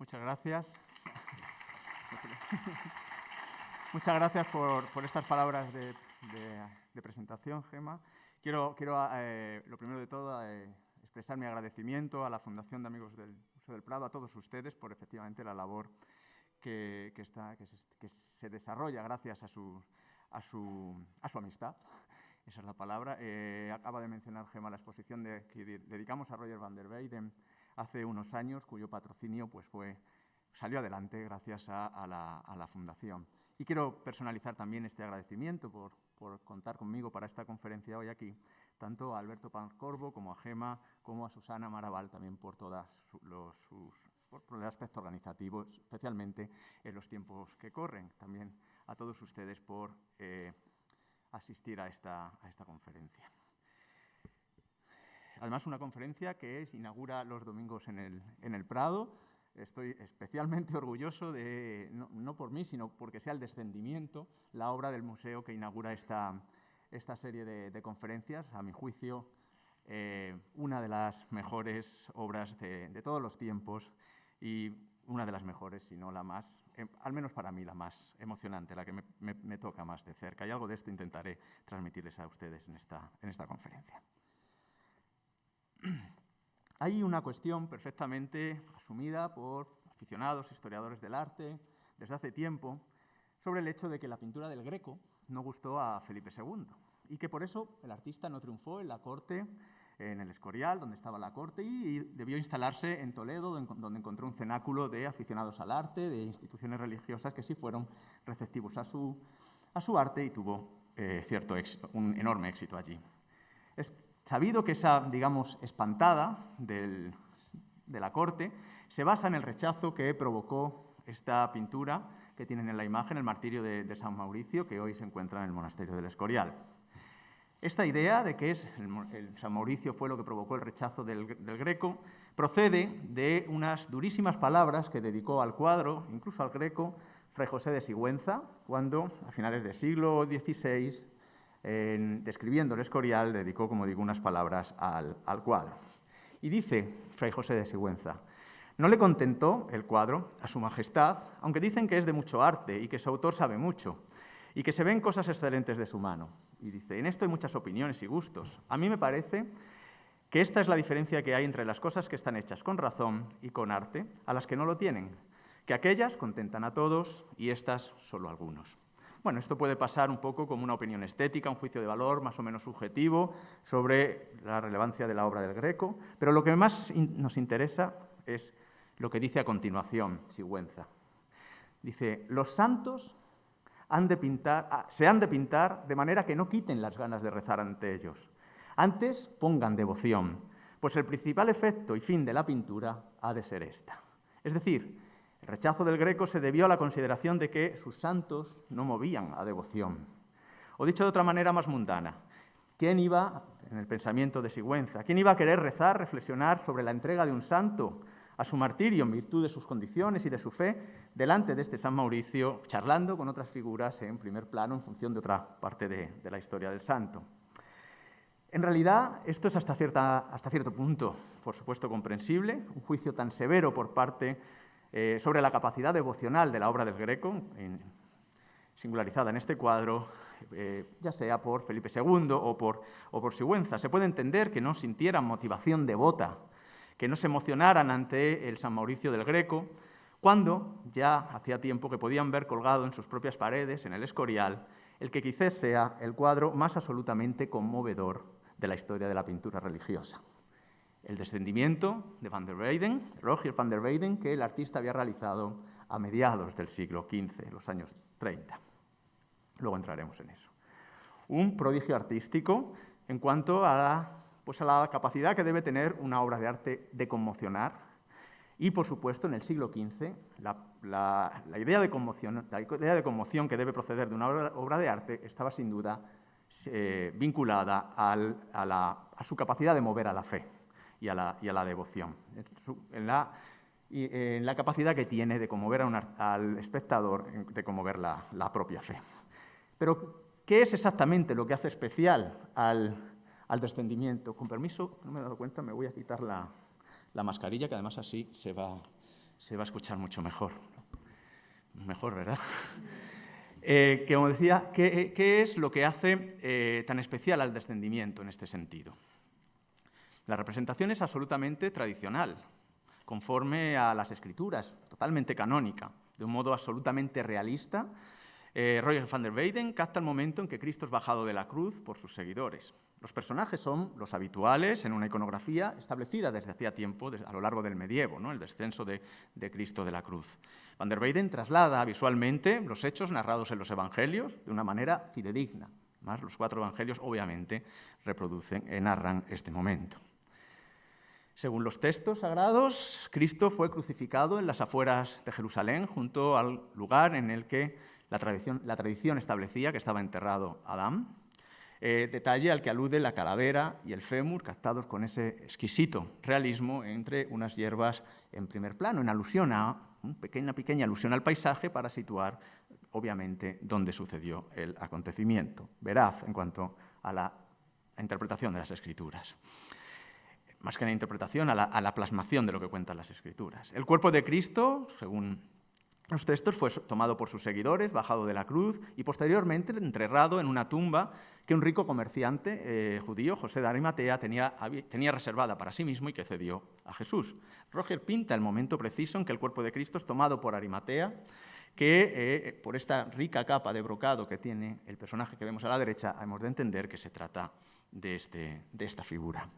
Muchas gracias. Muchas gracias por estas palabras de presentación, Gemma. Quiero lo primero de todo, expresar mi agradecimiento a la Fundación de Amigos del Museo del Prado, a todos ustedes, por efectivamente la labor que se desarrolla gracias a su amistad. Esa es la palabra. Acaba de mencionar Gemma la exposición que dedicamos a Roger van der Weyden hace unos años, cuyo patrocinio pues, salió adelante gracias a la Fundación. Y quiero personalizar también este agradecimiento por contar conmigo para esta conferencia hoy aquí, tanto a Alberto Pancorbo como a Gemma, como a Susana Maraval, también por por el aspecto organizativo, especialmente en los tiempos que corren. También a todos ustedes por asistir a esta conferencia. Además, una conferencia que inaugura los domingos en el Prado. Estoy especialmente orgulloso de, no por mí, sino porque sea el Descendimiento, la obra del museo que inaugura esta serie de conferencias, a mi juicio, una de las mejores obras de todos los tiempos y una de las mejores, si no la más, al menos para mí, la más emocionante, la que me toca más de cerca. Y algo de esto intentaré transmitirles a ustedes en esta conferencia. Hay una cuestión perfectamente asumida por aficionados, historiadores del arte, desde hace tiempo, sobre el hecho de que la pintura del Greco no gustó a Felipe II y que por eso el artista no triunfó en la corte, en el Escorial, donde estaba la corte, y debió instalarse en Toledo, donde encontró un cenáculo de aficionados al arte, de instituciones religiosas que sí fueron receptivos a su arte y tuvo un enorme éxito allí. Es sabido que esa, digamos, espantada de la corte se basa en el rechazo que provocó esta pintura que tienen en la imagen, el martirio de San Mauricio, que hoy se encuentra en el monasterio del Escorial. Esta idea de que el San Mauricio fue lo que provocó el rechazo del Greco procede de unas durísimas palabras que dedicó al cuadro, incluso al Greco, Fray José de Sigüenza, cuando, a finales del siglo XVI, describiendo el Escorial, dedicó, como digo, unas palabras al cuadro. Y dice Fray José de Sigüenza: no le contentó el cuadro a su majestad, aunque dicen que es de mucho arte y que su autor sabe mucho, y que se ven cosas excelentes de su mano. Y dice, en esto hay muchas opiniones y gustos. A mí me parece que esta es la diferencia que hay entre las cosas que están hechas con razón y con arte a las que no lo tienen, que aquellas contentan a todos y estas solo a algunos. Bueno, esto puede pasar un poco como una opinión estética, un juicio de valor más o menos subjetivo sobre la relevancia de la obra del Greco, pero lo que más nos interesa es lo que dice a continuación Sigüenza. Dice, los santos se han de pintar de manera que no quiten las ganas de rezar ante ellos. Antes pongan devoción, pues el principal efecto y fin de la pintura ha de ser esta. Es decir, el rechazo del Greco se debió a la consideración de que sus santos no movían a devoción. O dicho de otra manera más mundana, ¿quién iba, en el pensamiento de Sigüenza, quién iba a querer rezar, reflexionar sobre la entrega de un santo a su martirio en virtud de sus condiciones y de su fe, delante de este San Mauricio, charlando con otras figuras en primer plano en función de otra parte de la historia del santo? En realidad, esto es hasta cierto punto, por supuesto, comprensible. Un juicio tan severo por parte sobre la capacidad devocional de la obra del Greco, singularizada en este cuadro, ya sea por Felipe II o por Sigüenza. Se puede entender que no sintieran motivación devota, que no se emocionaran ante el San Mauricio del Greco, cuando ya hacía tiempo que podían ver colgado en sus propias paredes, en el Escorial, el que quizás sea el cuadro más absolutamente conmovedor de la historia de la pintura religiosa. El Descendimiento de Van der Weyden, Rogier van der Weyden, que el artista había realizado a mediados del siglo XV, los años 30. Luego entraremos en eso. Un prodigio artístico en cuanto a la capacidad que debe tener una obra de arte de conmocionar. Y, por supuesto, en el siglo XV, la idea de conmoción que debe proceder de una obra de arte estaba, sin duda, vinculada a su capacidad de mover a la fe y a la devoción, en la capacidad que tiene de conmover al espectador, de conmover la propia fe. Pero, ¿qué es exactamente lo que hace especial al Descendimiento? Con permiso, no me he dado cuenta, me voy a quitar la mascarilla, que además así se va se va a escuchar mucho mejor. Mejor, ¿verdad? Que, como decía, ¿qué es lo que hace tan especial al descendimiento en este sentido? La representación es absolutamente tradicional, conforme a las Escrituras, totalmente canónica, de un modo absolutamente realista. Roger van der Weyden capta el momento en que Cristo es bajado de la cruz por sus seguidores. Los personajes son los habituales en una iconografía establecida desde hacía tiempo, a lo largo del medievo, ¿no? El descenso de Cristo de la cruz. Van der Weyden traslada visualmente los hechos narrados en los evangelios de una manera fidedigna. Más los 4 evangelios, obviamente, narran este momento. Según los textos sagrados, Cristo fue crucificado en las afueras de Jerusalén, junto al lugar en el que la tradición establecía que estaba enterrado Adán. Detalle al que alude la calavera y el fémur, captados con ese exquisito realismo entre unas hierbas en primer plano, en alusión a una pequeña alusión al paisaje para situar, obviamente, dónde sucedió el acontecimiento. Veraz en cuanto a la interpretación de las Escrituras. Más que a la interpretación, a la plasmación de lo que cuentan las Escrituras. El cuerpo de Cristo, según los textos, fue tomado por sus seguidores, bajado de la cruz y posteriormente enterrado en una tumba que un rico comerciante judío, José de Arimatea, tenía reservada para sí mismo y que cedió a Jesús. Roger pinta el momento preciso en que el cuerpo de Cristo es tomado por Arimatea, que por esta rica capa de brocado que tiene el personaje que vemos a la derecha, hemos de entender que se trata de esta figura.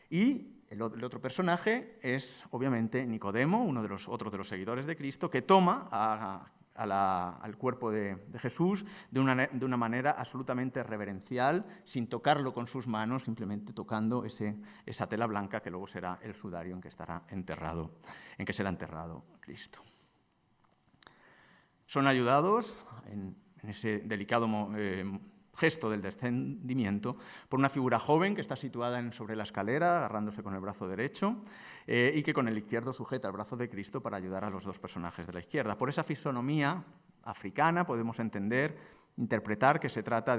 Y el otro personaje es, obviamente, Nicodemo, otro de los seguidores de Cristo, que toma al cuerpo de Jesús de una manera absolutamente reverencial, sin tocarlo con sus manos, simplemente tocando esa tela blanca que luego será el sudario en que será enterrado Cristo. Son ayudados en ese delicado gesto del descendimiento por una figura joven que está situada sobre la escalera, agarrándose con el brazo derecho, y que con el izquierdo sujeta el brazo de Cristo para ayudar a los 2 personajes de la izquierda. Por esa fisonomía africana podemos interpretar que se trata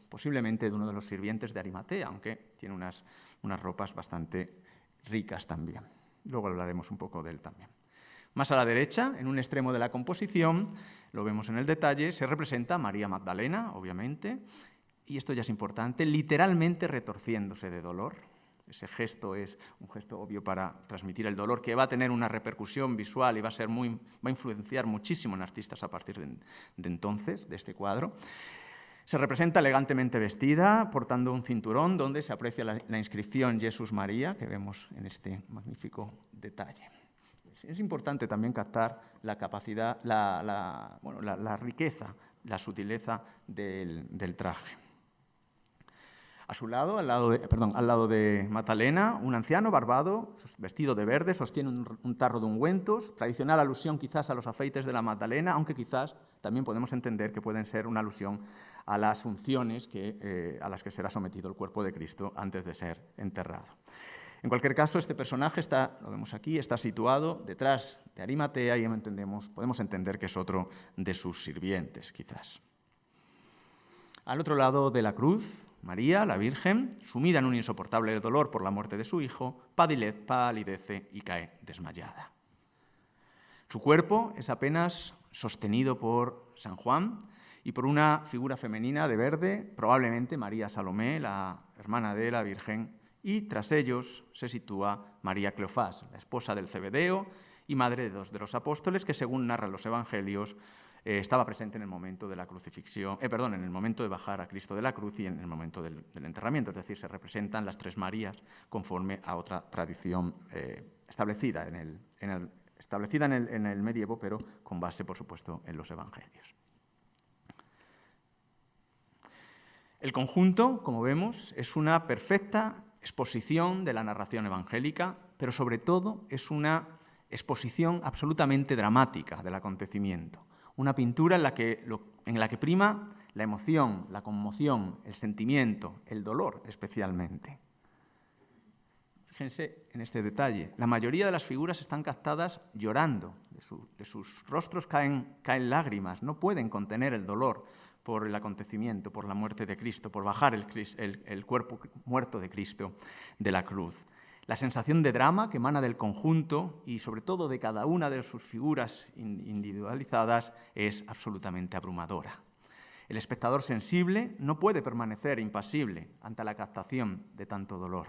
posiblemente de uno de los sirvientes de Arimatea, aunque tiene unas ropas bastante ricas también. Luego hablaremos un poco de él también. Más a la derecha, en un extremo de la composición, lo vemos en el detalle, se representa a María Magdalena, obviamente, y esto ya es importante, literalmente retorciéndose de dolor. Ese gesto es un gesto obvio para transmitir el dolor, que va a tener una repercusión visual y va a influenciar muchísimo en artistas a partir de entonces, de este cuadro. Se representa elegantemente vestida, portando un cinturón donde se aprecia la inscripción Jesús María, que vemos en este magnífico detalle. Es importante también captar la capacidad, la riqueza, la sutileza del traje. A su lado, al lado de Magdalena, un anciano barbado, vestido de verde, sostiene un tarro de ungüentos, tradicional alusión quizás a los afeites de la Magdalena, aunque quizás también podemos entender que pueden ser una alusión a las unciones a las que será sometido el cuerpo de Cristo antes de ser enterrado. En cualquier caso, este personaje lo vemos aquí, está situado detrás de Arimatea y podemos entender que es otro de sus sirvientes, quizás. Al otro lado de la cruz, María, la Virgen, sumida en un insoportable dolor por la muerte de su hijo, palidece y cae desmayada. Su cuerpo es apenas sostenido por San Juan y por una figura femenina de verde, probablemente María Salomé, la hermana de la Virgen, y tras ellos se sitúa María Cleofás, la esposa del Zebedeo y madre de 2 de los apóstoles, que según narran los evangelios estaba presente en el momento de la crucifixión, en el momento de bajar a Cristo de la cruz y en el momento del enterramiento. Es decir, se representan las 3 Marías conforme a otra tradición establecida en el medievo, pero con base, por supuesto, en los evangelios. El conjunto, como vemos, es una perfecta exposición de la narración evangélica, pero sobre todo es una exposición absolutamente dramática del acontecimiento. Una pintura en la que prima la emoción, la conmoción, el sentimiento, el dolor especialmente. Fíjense en este detalle. La mayoría de las figuras están captadas llorando. De sus rostros caen lágrimas, no pueden contener el dolor por el acontecimiento, por la muerte de Cristo, por bajar el cuerpo muerto de Cristo de la cruz. La sensación de drama que emana del conjunto y sobre todo de cada una de sus figuras individualizadas es absolutamente abrumadora. El espectador sensible no puede permanecer impasible ante la captación de tanto dolor.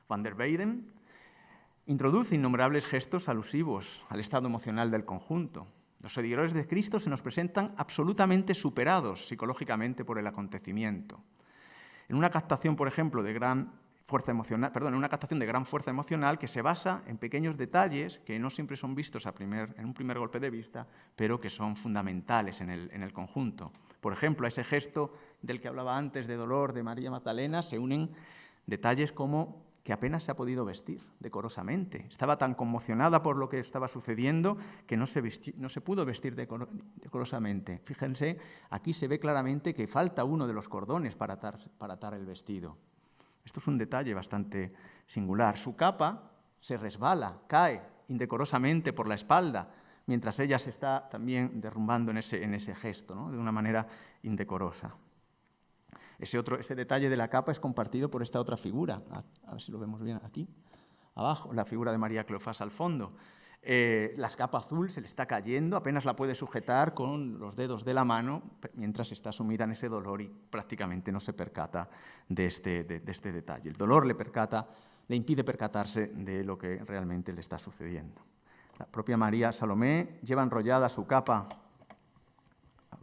Van der Weyden introduce innumerables gestos alusivos al estado emocional del conjunto. Los seguidores de Cristo se nos presentan absolutamente superados psicológicamente por el acontecimiento. En una captación, por ejemplo, de gran fuerza emocional que se basa en pequeños detalles que no siempre son vistos en un primer golpe de vista, pero que son fundamentales en el conjunto. Por ejemplo, a ese gesto del que hablaba antes de dolor de María Magdalena se unen detalles como que apenas se ha podido vestir decorosamente. Estaba tan conmocionada por lo que estaba sucediendo que no se pudo vestir decorosamente. Fíjense, aquí se ve claramente que falta uno de los cordones para atar el vestido. Esto es un detalle bastante singular. Su capa se resbala, cae indecorosamente por la espalda, mientras ella se está también derrumbando en ese gesto, ¿no? De una manera indecorosa. Ese detalle de la capa es compartido por esta otra figura. A ver si lo vemos bien aquí, abajo, la figura de María Cleofás al fondo. La capa azul se le está cayendo, apenas la puede sujetar con los dedos de la mano, mientras está sumida en ese dolor y prácticamente no se percata de este detalle. El dolor le impide percatarse de lo que realmente le está sucediendo. La propia María Salomé lleva enrollada su capa,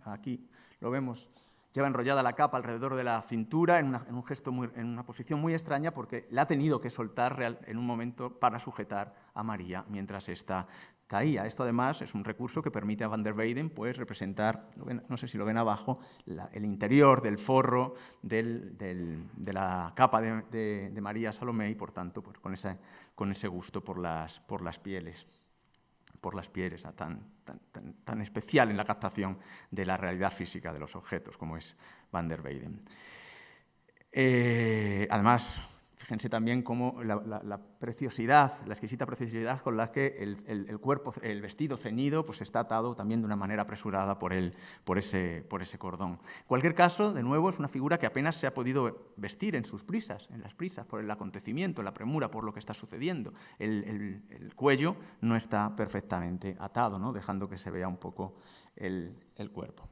aquí lo vemos, lleva enrollada la capa alrededor de la cintura en una posición muy extraña porque la ha tenido que soltar en un momento para sujetar a María mientras ésta caía. Esto además es un recurso que permite a Van der Weyden pues, representar, no sé si lo ven abajo, el interior del forro de la capa de María Salomé y por tanto pues, con ese gusto por las pieles tan especial en la captación de la realidad física de los objetos, como es Van der Weyden. Además, fíjense también cómo la preciosidad, la exquisita preciosidad con la que el vestido ceñido pues, está atado también de una manera apresurada por ese cordón. En cualquier caso, de nuevo, es una figura que apenas se ha podido vestir en las prisas, por el acontecimiento, la premura, por lo que está sucediendo. El cuello no está perfectamente atado, ¿no? Dejando que se vea un poco el cuerpo.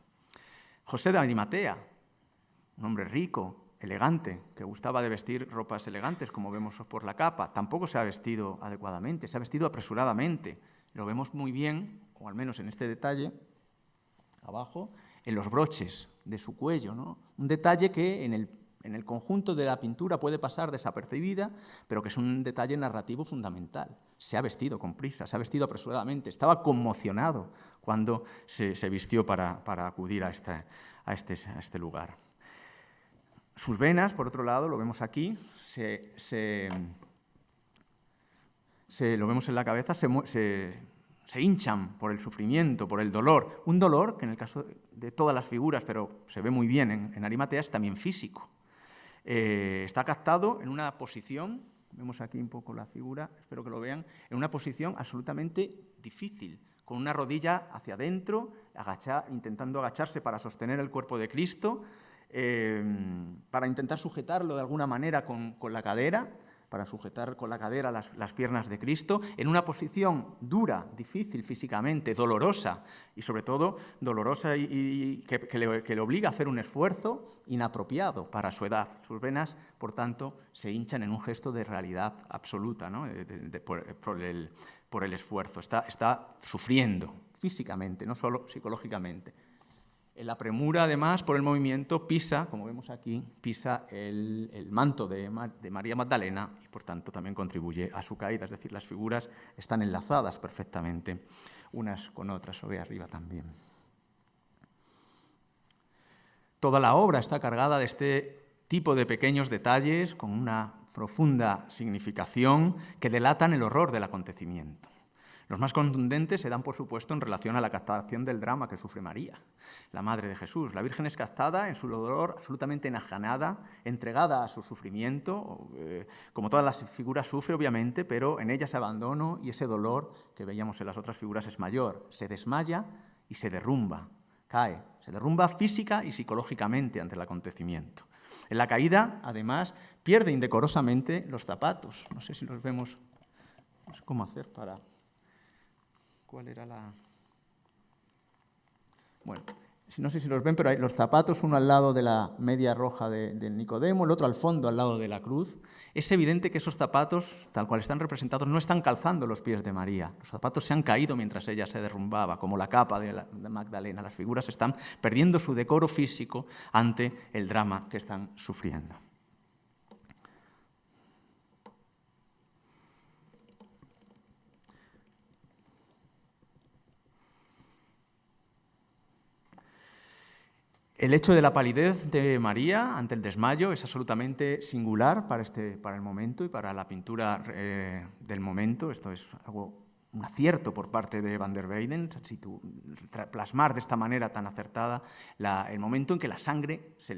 José de Arimatea, un hombre rico, elegante, que gustaba de vestir ropas elegantes, como vemos por la capa, tampoco se ha vestido adecuadamente, se ha vestido apresuradamente. Lo vemos muy bien, o al menos en este detalle, abajo, en los broches de su cuello, ¿no? Un detalle que en el conjunto de la pintura puede pasar desapercibida, pero que es un detalle narrativo fundamental. Se ha vestido con prisa, se ha vestido apresuradamente, estaba conmocionado cuando se vistió para acudir a este lugar. Sus venas, por otro lado, lo vemos aquí, lo vemos en la cabeza, se hinchan por el sufrimiento, por el dolor. Un dolor que en el caso de todas las figuras, pero se ve muy bien en Arimatea, es también físico. Está captado en una posición, vemos aquí un poco la figura, espero que lo vean, en una posición absolutamente difícil, con una rodilla hacia adentro, intentando agacharse para sostener el cuerpo de Cristo, para intentar sujetarlo de alguna manera con la cadera, para sujetar con la cadera las piernas de Cristo, en una posición dura, difícil físicamente, dolorosa, y sobre todo dolorosa y que le obliga a hacer un esfuerzo inapropiado para su edad. Sus venas, por tanto, se hinchan en un gesto de realidad absoluta, ¿no? por el esfuerzo. Está sufriendo físicamente, no solo psicológicamente. En la premura, además, por el movimiento, pisa, como vemos aquí, pisa el manto de María Magdalena y, por tanto, también contribuye a su caída. Es decir, las figuras están enlazadas perfectamente unas con otras. Lo ve arriba también. Toda la obra está cargada de este tipo de pequeños detalles con una profunda significación que delatan el horror del acontecimiento. Los más contundentes se dan, por supuesto, en relación a la captación del drama que sufre María, la Madre de Jesús. La Virgen es captada en su dolor, absolutamente enajenada, entregada a su sufrimiento, como todas las figuras sufre, obviamente, pero en ella ese abandono y ese dolor que veíamos en las otras figuras es mayor. Se desmaya y se derrumba, cae, se derrumba física y psicológicamente ante el acontecimiento. En la caída, además, pierde indecorosamente los zapatos. No sé si los vemos. No sé cómo hacer para... ¿Cuál era la...? Bueno, no sé si los ven, pero hay los zapatos, uno al lado de la media roja de Nicodemo, el otro al fondo, al lado de la cruz. Es evidente que esos zapatos, tal cual están representados, no están calzando los pies de María. Los zapatos se han caído mientras ella se derrumbaba, como la capa de Magdalena. Las figuras están perdiendo su decoro físico ante el drama que están sufriendo. El hecho de la palidez de María ante el desmayo es absolutamente singular para el momento y para la pintura del momento. Esto es un acierto por parte de Van der Weyden, plasmar de esta manera tan acertada el momento en que la sangre se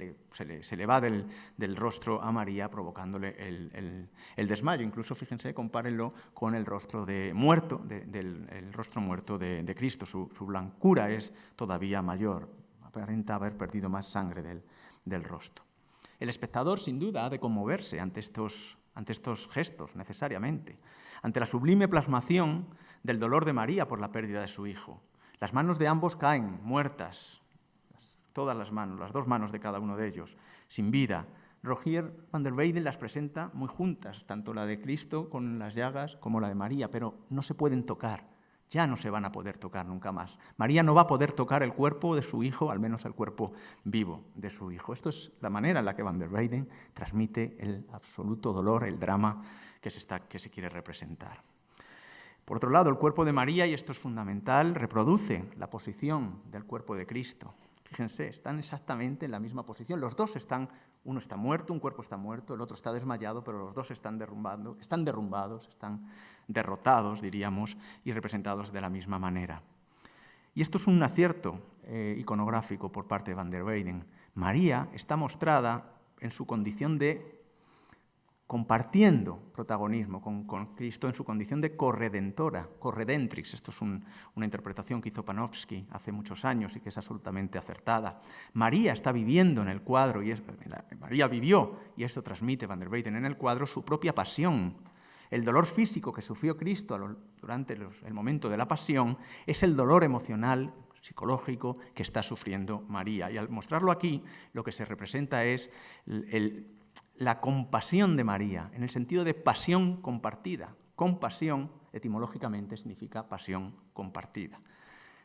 le va del rostro a María, provocándole el desmayo. Incluso, fíjense, compárenlo con el rostro muerto de Cristo. Su blancura es todavía mayor. Aparenta haber perdido más sangre del rostro. El espectador, sin duda, ha de conmoverse ante estos gestos, necesariamente, ante la sublime plasmación del dolor de María por la pérdida de su hijo. Las manos de ambos caen, muertas, todas las manos, las dos manos de cada uno de ellos, sin vida. Rogier van der Weyden las presenta muy juntas, tanto la de Cristo con las llagas como la de María, pero no se pueden tocar. Ya no se van a poder tocar nunca más. María no va a poder tocar el cuerpo de su hijo, al menos el cuerpo vivo de su hijo. Esto es la manera en la que Van der Weyden transmite el absoluto dolor, el drama que se quiere representar. Por otro lado, el cuerpo de María, y esto es fundamental, reproduce la posición del cuerpo de Cristo. Fíjense, están exactamente en la misma posición. Los dos uno está muerto, un cuerpo está muerto, el otro está desmayado, pero los dos están derrumbados, están derrotados, diríamos, y representados de la misma manera. Y esto es un acierto iconográfico por parte de Van der Weyden. María está mostrada en su condición de compartiendo protagonismo con Cristo, en su condición de corredentora, corredentrix. Esto es una interpretación que hizo Panofsky hace muchos años y que es absolutamente acertada. María está viviendo en el cuadro, María vivió, y esto transmite Van der Weyden en el cuadro, su propia pasión. El dolor físico que sufrió Cristo durante el momento de la pasión es el dolor emocional, psicológico, que está sufriendo María. Y al mostrarlo aquí, lo que se representa es la compasión de María, en el sentido de pasión compartida. Compasión, etimológicamente, significa pasión compartida.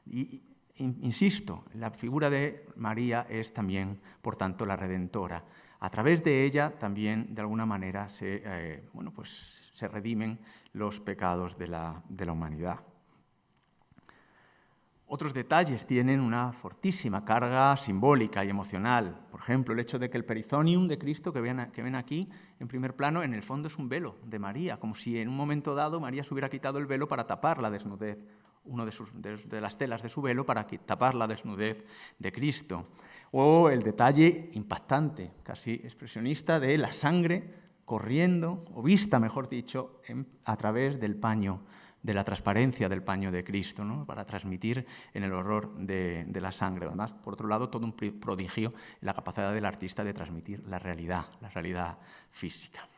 Y insisto, la figura de María es también, por tanto, la redentora. A través de ella también, de alguna manera, se redimen los pecados de la humanidad. Otros detalles tienen una fortísima carga simbólica y emocional. Por ejemplo, el hecho de que el perizonium de Cristo que ven aquí en primer plano, en el fondo es un velo de María, como si en un momento dado María se hubiera quitado el velo para tapar la desnudez, una de las telas de su velo para tapar la desnudez de Cristo. O el detalle impactante, casi expresionista, de la sangre corriendo, o vista, mejor dicho, a través del paño, de la transparencia del paño de Cristo, ¿no? Para transmitir en el horror de la sangre. Además, por otro lado, todo un prodigio la capacidad del artista de transmitir la realidad física.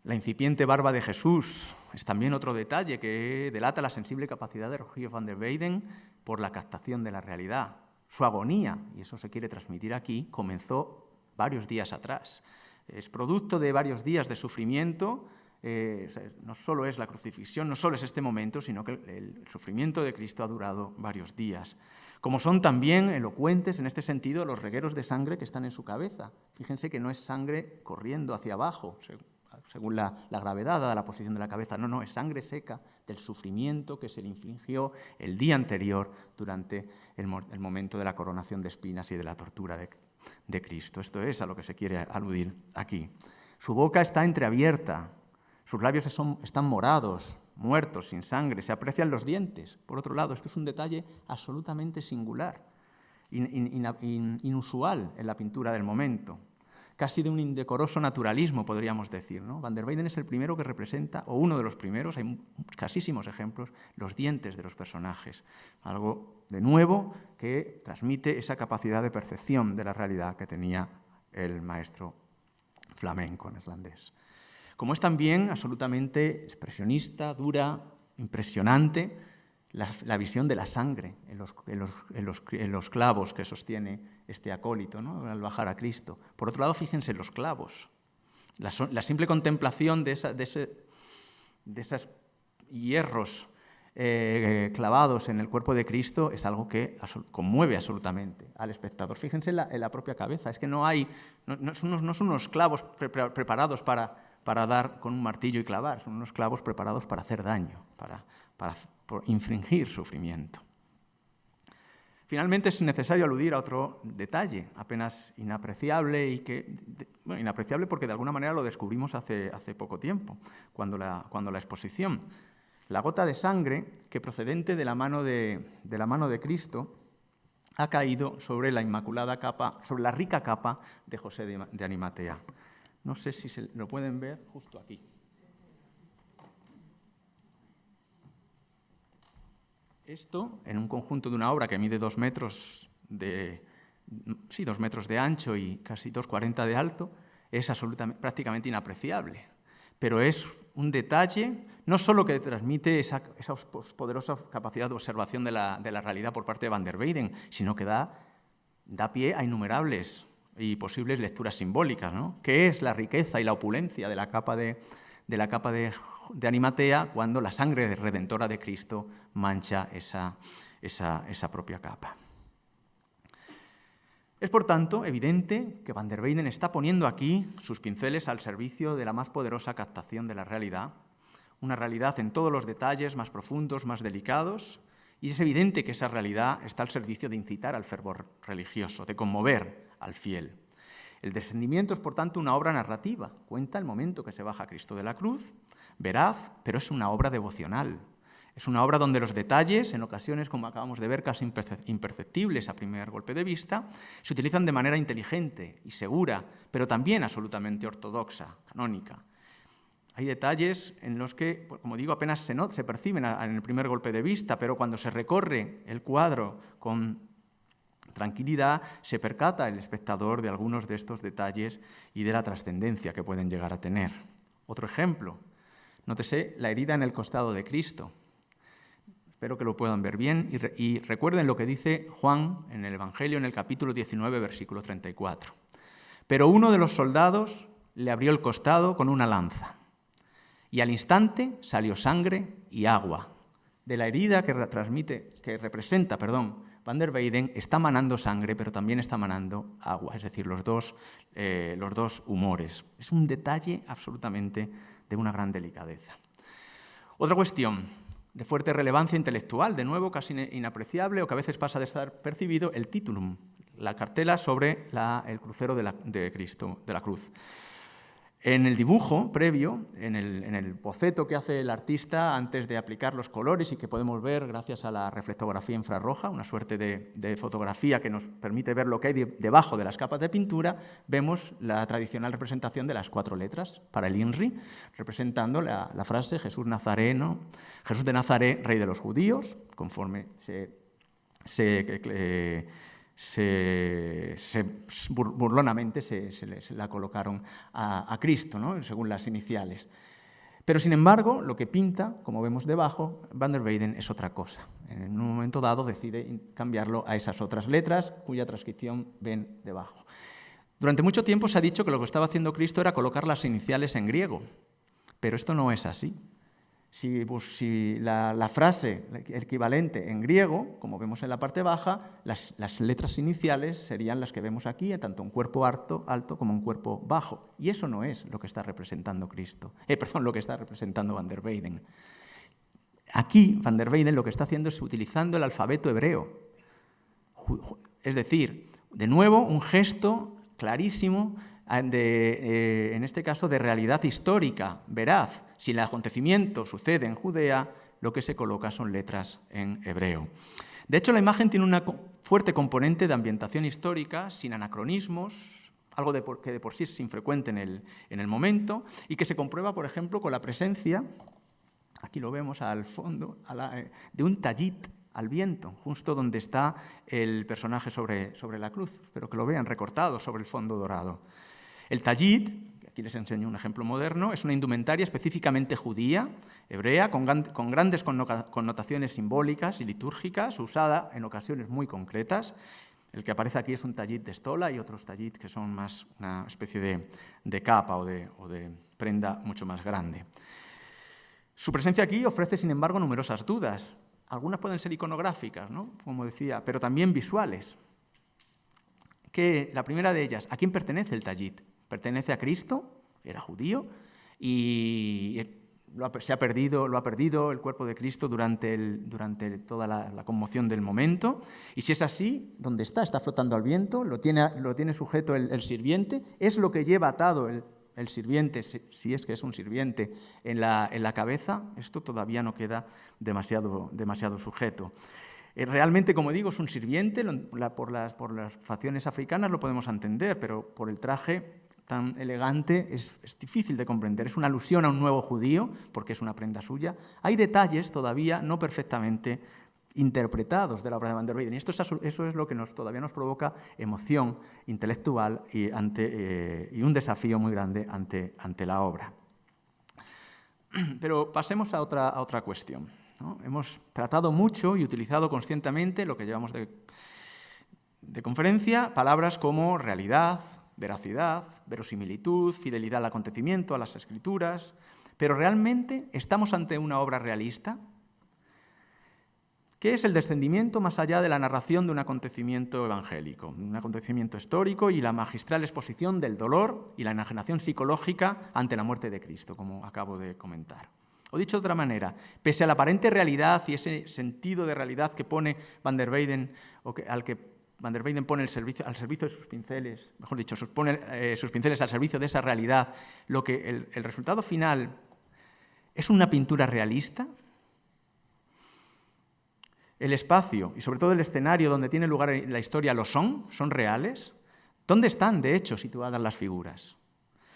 La incipiente barba de Jesús es también otro detalle que delata la sensible capacidad de Rogier van der Weyden por la captación de la realidad. Su agonía, y eso se quiere transmitir aquí, comenzó varios días atrás. Es producto de varios días de sufrimiento. No solo es la crucifixión, no solo es este momento, sino que el sufrimiento de Cristo ha durado varios días. Como son también elocuentes en este sentido los regueros de sangre que están en su cabeza. Fíjense que no es sangre corriendo hacia abajo, según la gravedad dada la posición de la cabeza. No, es sangre seca del sufrimiento que se le infligió el día anterior durante el momento de la coronación de espinas y de la tortura de Cristo. Esto es a lo que se quiere aludir aquí. Su boca está entreabierta. Sus labios están morados, muertos, sin sangre, se aprecian los dientes. Por otro lado, esto es un detalle absolutamente singular, inusual en la pintura del momento, casi de un indecoroso naturalismo, podríamos decir, ¿no? Van der Weyden es el primero que representa, o uno de los primeros, hay escasísimos ejemplos, los dientes de los personajes. Algo de nuevo que transmite esa capacidad de percepción de la realidad que tenía el maestro flamenco neerlandés. Como es también absolutamente expresionista, dura, impresionante, la visión de la sangre en los clavos que sostiene este acólito, ¿no?, al bajar a Cristo. Por otro lado, fíjense los clavos. La simple contemplación de esos hierros clavados en el cuerpo de Cristo es algo que conmueve absolutamente al espectador. Fíjense en la propia cabeza, es que no son unos clavos preparados para dar con un martillo y clavar, son unos clavos preparados para hacer daño, para infringir sufrimiento. Finalmente es necesario aludir a otro detalle apenas inapreciable, inapreciable porque de alguna manera lo descubrimos hace poco tiempo, cuando la exposición. La gota de sangre que procedente de la mano de Cristo ha caído sobre la inmaculada capa, sobre la rica capa de José de Arimatea. No sé si se lo pueden ver justo aquí. Esto, en un conjunto de una obra que mide 2 metros de ancho y casi 2,40 de alto, es prácticamente inapreciable. Pero es un detalle, no solo que transmite esa poderosa capacidad de observación de la realidad por parte de Van der Weyden, sino que da pie a innumerables y posibles lecturas simbólicas, ¿no? ¿Qué es la riqueza y la opulencia de la capa de Arimatea cuando la sangre redentora de Cristo mancha esa propia capa? Es, por tanto, evidente que Van der Weyden está poniendo aquí sus pinceles al servicio de la más poderosa captación de la realidad, una realidad en todos los detalles más profundos, más delicados, y es evidente que esa realidad está al servicio de incitar al fervor religioso, de conmover al fiel. El descendimiento es, por tanto, una obra narrativa, cuenta el momento que se baja Cristo de la cruz, veraz, pero es una obra devocional. Es una obra donde los detalles, en ocasiones, como acabamos de ver, casi imperceptibles a primer golpe de vista, se utilizan de manera inteligente y segura, pero también absolutamente ortodoxa, canónica. Hay detalles en los que, como digo, apenas se perciben en el primer golpe de vista, pero cuando se recorre el cuadro con tranquilidad, se percata el espectador de algunos de estos detalles y de la trascendencia que pueden llegar a tener. Otro ejemplo, nótese la herida en el costado de Cristo. Espero que lo puedan ver bien y recuerden lo que dice Juan en el Evangelio en el capítulo 19, versículo 34. Pero uno de los soldados le abrió el costado con una lanza y al instante salió sangre y agua. De la herida que representa Van der Weyden está manando sangre, pero también está manando agua, es decir, los dos humores. Es un detalle absolutamente de una gran delicadeza. Otra cuestión de fuerte relevancia intelectual, de nuevo casi inapreciable o que a veces pasa de estar percibido, el titulum, la cartela sobre el crucero de Cristo, de la cruz. En el dibujo previo, en el boceto que hace el artista antes de aplicar los colores y que podemos ver gracias a la reflectografía infrarroja, una suerte de fotografía que nos permite ver lo que hay debajo de las capas de pintura, vemos la tradicional representación de las 4 letras para el INRI, representando la frase Jesús de Nazaret, rey de los judíos, conforme burlonamente se la colocaron a Cristo, ¿no?, según las iniciales. Pero, sin embargo, lo que pinta, como vemos debajo, Van der Weyden es otra cosa. En un momento dado decide cambiarlo a esas otras letras, cuya transcripción ven debajo. Durante mucho tiempo se ha dicho que lo que estaba haciendo Cristo era colocar las iniciales en griego, pero esto no es así. Si la frase equivalente en griego, como vemos en la parte baja, las letras iniciales serían las que vemos aquí, tanto un cuerpo alto como un cuerpo bajo. Y eso no es lo que está representando lo que está representando Van der Weyden. Aquí, Van der Weyden lo que está haciendo es utilizando el alfabeto hebreo. Es decir, de nuevo, un gesto clarísimo en este caso de realidad histórica, veraz. Si el acontecimiento sucede en Judea, lo que se coloca son letras en hebreo. De hecho, la imagen tiene una fuerte componente de ambientación histórica, sin anacronismos, algo que de por sí es infrecuente en el momento, y que se comprueba, por ejemplo, con la presencia, aquí lo vemos al fondo, de un tallit al viento, justo donde está el personaje sobre la cruz, pero que lo vean recortado sobre el fondo dorado. El tayit, aquí les enseño un ejemplo moderno, es una indumentaria específicamente judía, hebrea, con grandes connotaciones simbólicas y litúrgicas, usada en ocasiones muy concretas. El que aparece aquí es un tayit de estola y otros tayit que son más una especie de capa o de prenda mucho más grande. Su presencia aquí ofrece, sin embargo, numerosas dudas. Algunas pueden ser iconográficas, ¿no?, como decía, pero también visuales. La primera de ellas, ¿a quién pertenece el tayit? ¿Pertenece a Cristo? Era judío y lo ha perdido el cuerpo de Cristo durante toda la conmoción del momento. Y si es así, ¿dónde está? ¿Está flotando al viento? ¿Lo tiene sujeto el sirviente? ¿Es lo que lleva atado el sirviente, si es que es un sirviente, en la cabeza? Esto todavía no queda demasiado sujeto. Realmente, como digo, es un sirviente, por las facciones africanas lo podemos entender, pero por el traje tan elegante es difícil de comprender. Es una alusión a un nuevo judío, porque es una prenda suya. Hay detalles todavía no perfectamente interpretados de la obra de Van der Weyden, y eso es lo que todavía nos provoca emoción intelectual y un desafío muy grande ante la obra. Pero pasemos a otra cuestión, ¿no? Hemos tratado mucho y utilizado conscientemente lo que llevamos de conferencia, palabras como realidad, veracidad, verosimilitud, fidelidad al acontecimiento, a las escrituras, pero ¿realmente estamos ante una obra realista? ¿Qué es el descendimiento más allá de la narración de un acontecimiento evangélico, un acontecimiento histórico y la magistral exposición del dolor y la enajenación psicológica ante la muerte de Cristo, como acabo de comentar? O dicho de otra manera, pese a la aparente realidad y ese sentido de realidad que pone Van der Weyden, al que Van der Weyden pone al servicio de sus pinceles, mejor dicho, pone sus pinceles al servicio de esa realidad, el resultado final es una pintura realista. El espacio y sobre todo el escenario donde tiene lugar la historia son reales. ¿Dónde están, de hecho, situadas las figuras?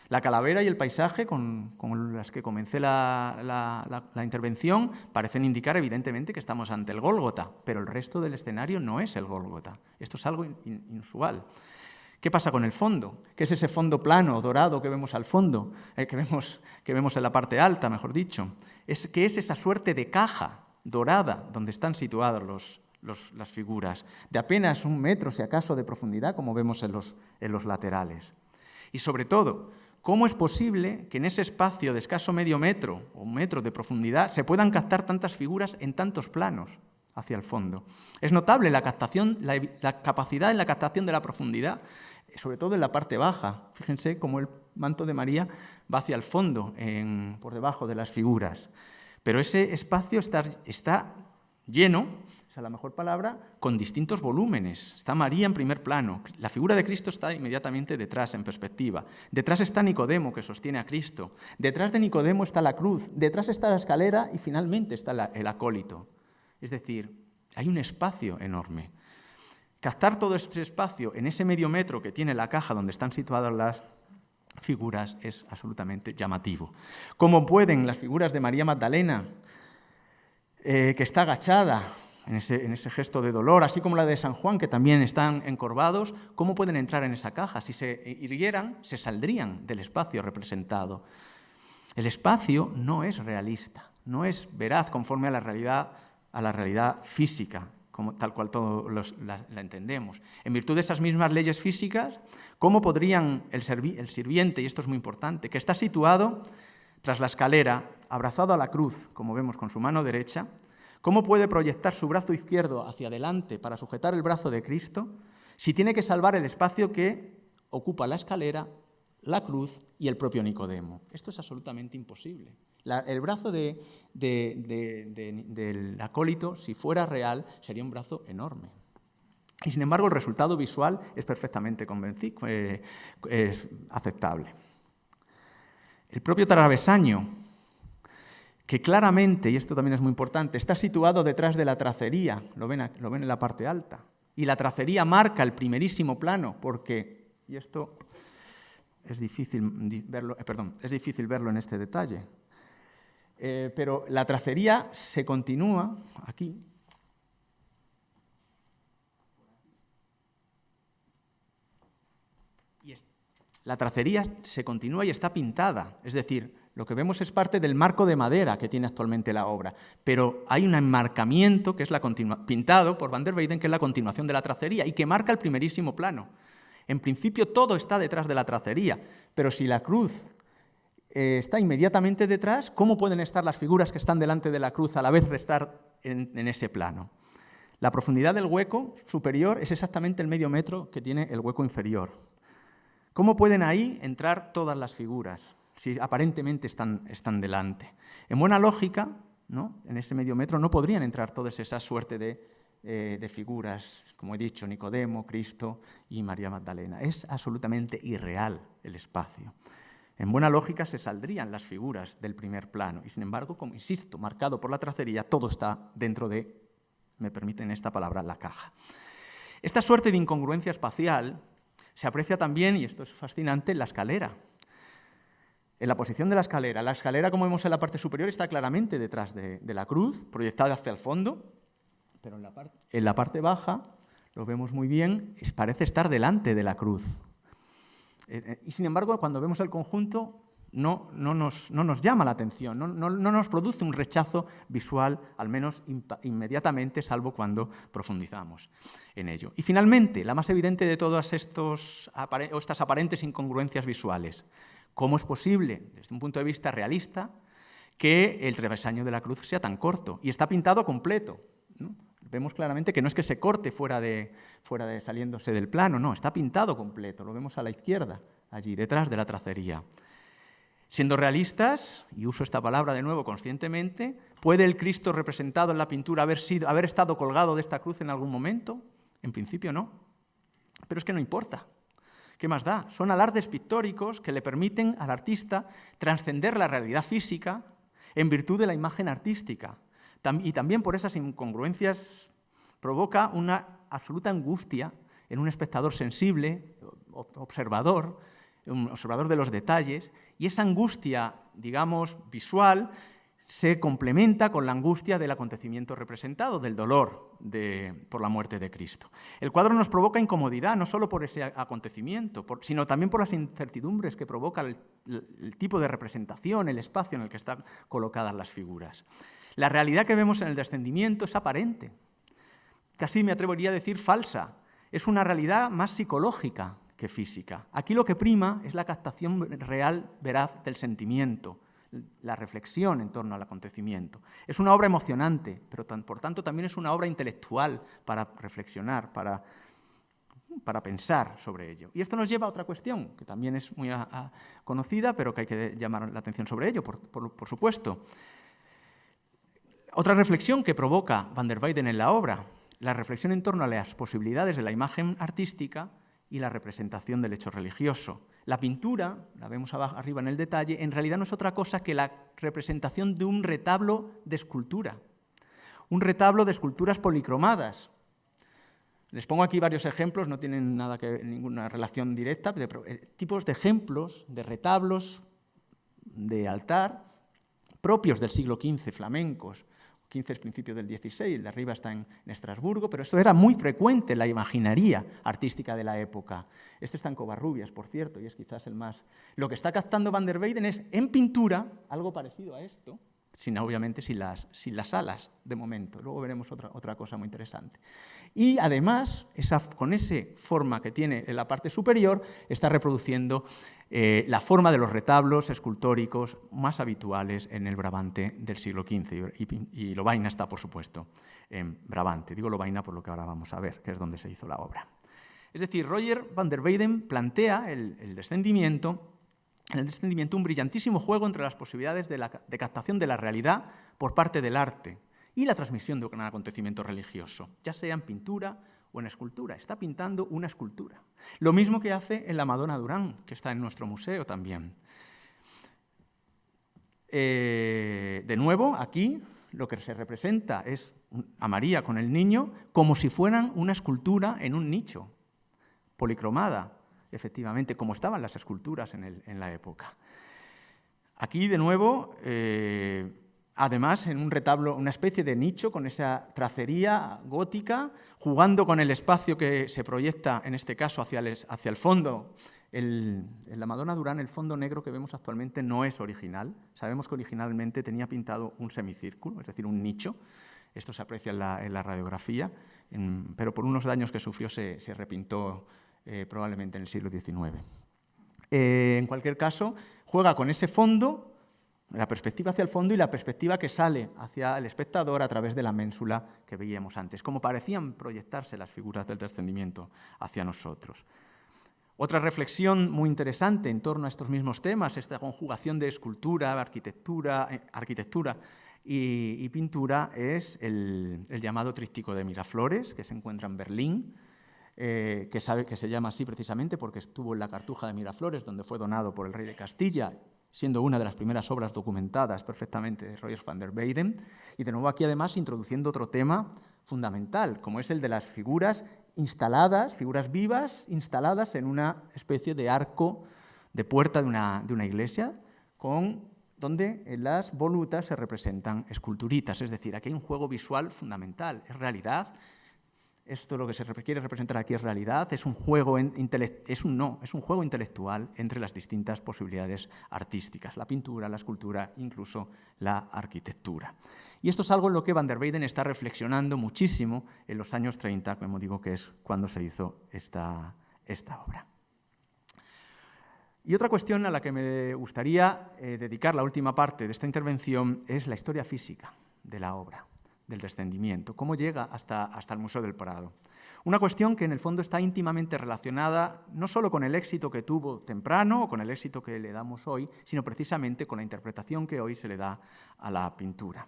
La calavera y el paisaje con las que comencé la intervención parecen indicar evidentemente que estamos ante el Gólgota, pero el resto del escenario no es el Gólgota. Esto es algo inusual. ¿Qué pasa con el fondo? ¿Qué es ese fondo plano, dorado que vemos al fondo? Que vemos en la parte alta, mejor dicho. ¿Qué es esa suerte de caja dorada donde están situadas las figuras? De apenas 1 metro, si acaso, de profundidad, como vemos en los laterales. Y sobre todo, ¿cómo es posible que en ese espacio de escaso medio metro o 1 metro de profundidad se puedan captar tantas figuras en tantos planos hacia el fondo? Es notable la capacidad en la captación de la profundidad, sobre todo en la parte baja. Fíjense cómo el manto de María va hacia el fondo, por debajo de las figuras. Pero ese espacio está lleno, esa es la mejor palabra, con distintos volúmenes. Está María en primer plano, la figura de Cristo está inmediatamente detrás, en perspectiva. Detrás está Nicodemo, que sostiene a Cristo. Detrás de Nicodemo está la cruz, detrás está la escalera y finalmente está el acólito. Es decir, hay un espacio enorme. Captar todo este espacio en ese medio metro que tiene la caja donde están situadas las figuras es absolutamente llamativo. ¿Cómo pueden las figuras de María Magdalena, que está agachada en ese gesto de dolor, así como la de San Juan, que también están encorvados, cómo pueden entrar en esa caja? Si se irguieran, se saldrían del espacio representado. El espacio no es realista, no es veraz conforme a la realidad física, tal cual todos la entendemos. En virtud de esas mismas leyes físicas, ¿cómo podrían el sirviente, y esto es muy importante, que está situado tras la escalera, abrazado a la cruz, como vemos con su mano derecha, cómo puede proyectar su brazo izquierdo hacia adelante para sujetar el brazo de Cristo, si tiene que salvar el espacio que ocupa la escalera, la cruz y el propio Nicodemo? Esto es absolutamente imposible. El brazo del acólito, si fuera real, sería un brazo enorme. Y sin embargo, el resultado visual es perfectamente es aceptable. El propio travesaño, que claramente, y esto también es muy importante, está situado detrás de la tracería, lo ven en la parte alta, y la tracería marca el primerísimo plano, porque, y esto es difícil verlo en este detalle, pero la tracería se continúa aquí, la tracería se continúa y está pintada, es decir, lo que vemos es parte del marco de madera que tiene actualmente la obra, pero hay un enmarcamiento que es pintado por Van der Weyden, que es la continuación de la tracería y que marca el primerísimo plano. En principio todo está detrás de la tracería, pero si la cruz está inmediatamente detrás, ¿cómo pueden estar las figuras que están delante de la cruz a la vez de estar en ese plano? La profundidad del hueco superior es exactamente el medio metro que tiene el hueco inferior. ¿Cómo pueden ahí entrar todas las figuras si aparentemente están delante? En buena lógica, ¿no?, en ese medio metro no podrían entrar todas esas suerte de figuras, como he dicho, Nicodemo, Cristo y María Magdalena. Es absolutamente irreal el espacio. En buena lógica se saldrían las figuras del primer plano y, sin embargo, como insisto, marcado por la tracería, todo está dentro de, me permiten esta palabra, la caja. Esta suerte de incongruencia espacial se aprecia también, y esto es fascinante, en la escalera. En la posición de la escalera, como vemos en la parte superior, está claramente detrás de la cruz, proyectada hacia el fondo, pero en la parte baja, lo vemos muy bien, parece estar delante de la cruz. Y sin embargo, cuando vemos el conjunto, no nos llama la atención, no nos produce un rechazo visual, al menos inmediatamente, salvo cuando profundizamos en ello. Y finalmente, la más evidente de todas estas aparentes incongruencias visuales. ¿Cómo es posible, desde un punto de vista realista, que el travesaño de la cruz sea tan corto? Y está pintado completo, ¿no? Vemos claramente que no es que se corte fuera de saliéndose del plano, no, está pintado completo, lo vemos a la izquierda, allí, detrás de la tracería. Siendo realistas, y uso esta palabra de nuevo conscientemente, ¿puede el Cristo representado en la pintura haber estado colgado de esta cruz en algún momento? En principio no, pero es que no importa. ¿Qué más da? Son alardes pictóricos que le permiten al artista trascender la realidad física en virtud de la imagen artística. Y también por esas incongruencias provoca una absoluta angustia en un espectador sensible, observador de los detalles, y esa angustia, digamos, visual, se complementa con la angustia del acontecimiento representado, del dolor por la muerte de Cristo. El cuadro nos provoca incomodidad, no solo por ese acontecimiento, sino también por las incertidumbres que provoca el tipo de representación, el espacio en el que están colocadas las figuras. La realidad que vemos en el descendimiento es aparente, casi me atrevería a decir falsa. Es una realidad más psicológica que física. Aquí lo que prima es la captación real, veraz del sentimiento, la reflexión en torno al acontecimiento. Es una obra emocionante, pero por tanto también es una obra intelectual para reflexionar, para pensar sobre ello. Y esto nos lleva a otra cuestión, que también es muy conocida, pero que hay que llamar la atención sobre ello, por supuesto. Otra reflexión que provoca Van der Weyden en la obra, la reflexión en torno a las posibilidades de la imagen artística y la representación del hecho religioso. La pintura, la vemos arriba en el detalle, en realidad no es otra cosa que la representación de un retablo de escultura, un retablo de esculturas policromadas. Les pongo aquí varios ejemplos, no tienen ninguna relación directa, pero tipos de ejemplos de retablos de altar propios del siglo XV, flamencos. XV es principio del XVI, el de arriba está en Estrasburgo, pero esto era muy frecuente en la imaginería artística de la época. Este está en Covarrubias, por cierto, y es quizás el más... Lo que está captando Van der Weyden es, en pintura, algo parecido a esto, obviamente sin las alas, de momento. Luego veremos otra cosa muy interesante. Y además, con esa forma que tiene en la parte superior, está reproduciendo la forma de los retablos escultóricos más habituales en el Brabante del siglo XV. Y Lovaina está, por supuesto, en Brabante. Digo Lovaina por lo que ahora vamos a ver, que es donde se hizo la obra. Es decir, Roger Van der Weyden plantea el descendimiento un brillantísimo juego entre las posibilidades de captación de la realidad por parte del arte y la transmisión de un acontecimiento religioso, ya sea en pintura o en escultura. Está pintando una escultura. Lo mismo que hace en la Madonna Durán, que está en nuestro museo también. De nuevo, aquí lo que se representa es a María con el niño como si fueran una escultura en un nicho, policromada, efectivamente, como estaban las esculturas en la época. Aquí, de nuevo, además, en un retablo, una especie de nicho con esa tracería gótica, jugando con el espacio que se proyecta, en este caso, hacia el fondo, La Madonna Durán, el fondo negro que vemos actualmente no es original. Sabemos que originalmente tenía pintado un semicírculo, es decir, un nicho. Esto se aprecia en la radiografía, pero por unos daños que sufrió se repintó probablemente en el siglo XIX. En cualquier caso, juega con ese fondo, la perspectiva hacia el fondo y la perspectiva que sale hacia el espectador a través de la ménsula que veíamos antes, como parecían proyectarse las figuras del descendimiento hacia nosotros. Otra reflexión muy interesante en torno a estos mismos temas, esta conjugación de escultura, arquitectura y pintura, es el llamado tríptico de Miraflores, que se encuentra en Berlín, que se llama así precisamente porque estuvo en la Cartuja de Miraflores, donde fue donado por el rey de Castilla, siendo una de las primeras obras documentadas perfectamente de Roger van der Weyden, y de nuevo aquí además introduciendo otro tema fundamental, como es el de las figuras instaladas, figuras vivas instaladas en una especie de arco de puerta de una iglesia, donde en las volutas se representan esculturitas, es decir, aquí hay un juego visual fundamental, es realidad. Esto lo que se quiere representar aquí es realidad, es un juego intelectual entre las distintas posibilidades artísticas, la pintura, la escultura, incluso la arquitectura. Y esto es algo en lo que van der Weyden está reflexionando muchísimo en los años 30, como digo que es cuando se hizo esta obra. Y otra cuestión a la que me gustaría dedicar la última parte de esta intervención es la historia física de la obra, del descendimiento, cómo llega hasta el Museo del Prado. Una cuestión que en el fondo está íntimamente relacionada no solo con el éxito que tuvo temprano o con el éxito que le damos hoy, sino precisamente con la interpretación que hoy se le da a la pintura.